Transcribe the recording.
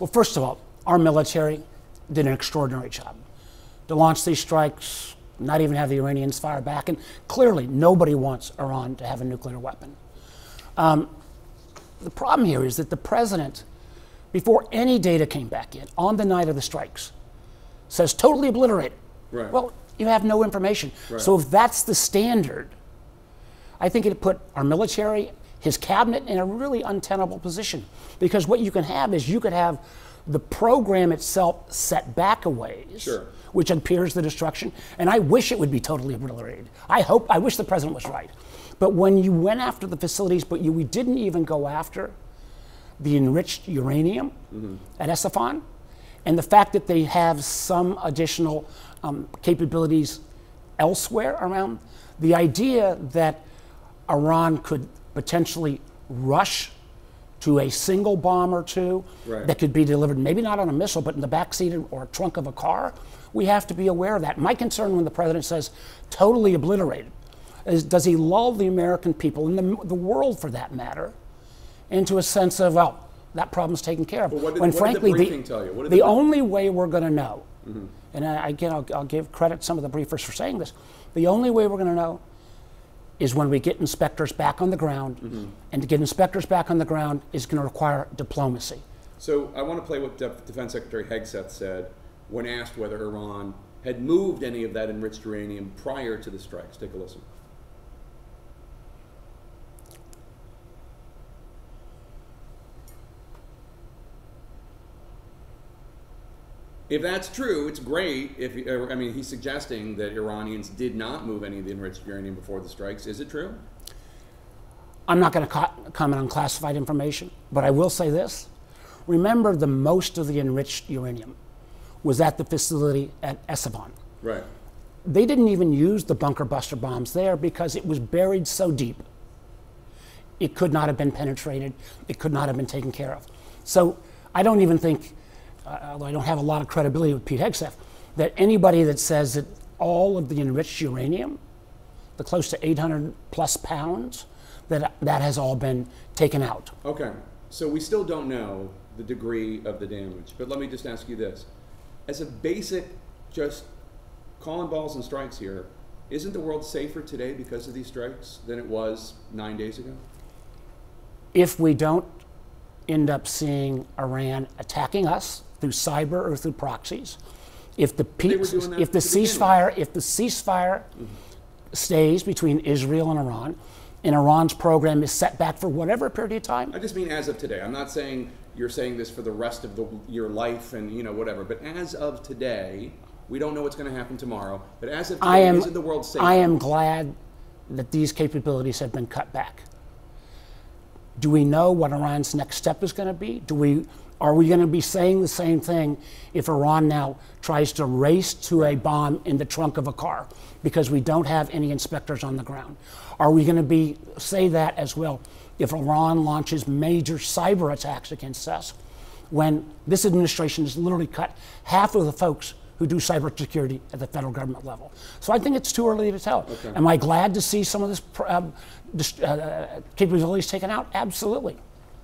Well, first of all, our military did an extraordinary job to launch these strikes, not even have the Iranians fire back, and clearly nobody wants Iran to have a nuclear weapon. The problem here is that the president, before any data came back in, on the night of the strikes, says totally obliterated. Right. Well, you have no information. Right. So if that's the standard, I think it put our military, his cabinet, in a really untenable position. Because what you can have is you could have the program itself set back a ways, Sure. which appears the destruction. And I wish it would be totally obliterated. I wish the president was right. But when you went after the facilities, but we didn't even go after the enriched uranium at Esfahani, and the fact that they have some additional capabilities elsewhere around, the idea that Iran could potentially rush to a single bomb or two Right. that could be delivered, maybe not on a missile, but in the backseat or trunk of a car, we have to be aware of that. My concern when the president says totally obliterated is, does he lull the American people, and the world for that matter, into a sense of, well, that problem's taken care of. But what did, when what frankly, did the briefing tell you? What did the the only way we're going to know, and again, I'll give credit to some of the briefers for saying this, the only way we're going to know is when we get inspectors back on the ground, and to get inspectors back on the ground is going to require diplomacy. So I want to play what Defense Secretary Hegseth said when asked whether Iran had moved any of that enriched uranium prior to the strikes. Take a listen. If that's true, it's great. I mean, he's suggesting that Iranians did not move any of the enriched uranium before the strikes. Is it true? I'm not going to comment on classified information, but I will say this. Remember, the most of the enriched uranium was at the facility at Esfahani. Right. They didn't even use the bunker buster bombs there because it was buried so deep. It could not have been penetrated. It could not have been taken care of. So I don't even think, although I don't have a lot of credibility with Pete Hegseth, that anybody that says that all of the enriched uranium, the close to 800 plus pounds, that has all been taken out. Okay, so we still don't know the degree of the damage, but let me just ask you this. As a basic, just calling balls and strikes here, isn't the world safer today because of these strikes than it was 9 days ago? If we don't end up seeing Iran attacking us through cyber or through proxies, if the ceasefire stays between Israel and Iran's program is set back for whatever period of time. I just mean as of today. I'm not saying you're saying this for the rest of your life and whatever, but as of today, we don't know what's going to happen tomorrow, but as of today, isn't the world safe? I am glad that these capabilities have been cut back. Do we know what Iran's next step is going to be? Are we going to be saying the same thing if Iran now tries to race to a bomb in the trunk of a car because we don't have any inspectors on the ground? Are we going to say that as well if Iran launches major cyber attacks against us when this administration has literally cut half of the folks who do cybersecurity at the federal government level? So I think it's too early to tell. Okay. Am I glad to see some of this capabilities taken out? Absolutely.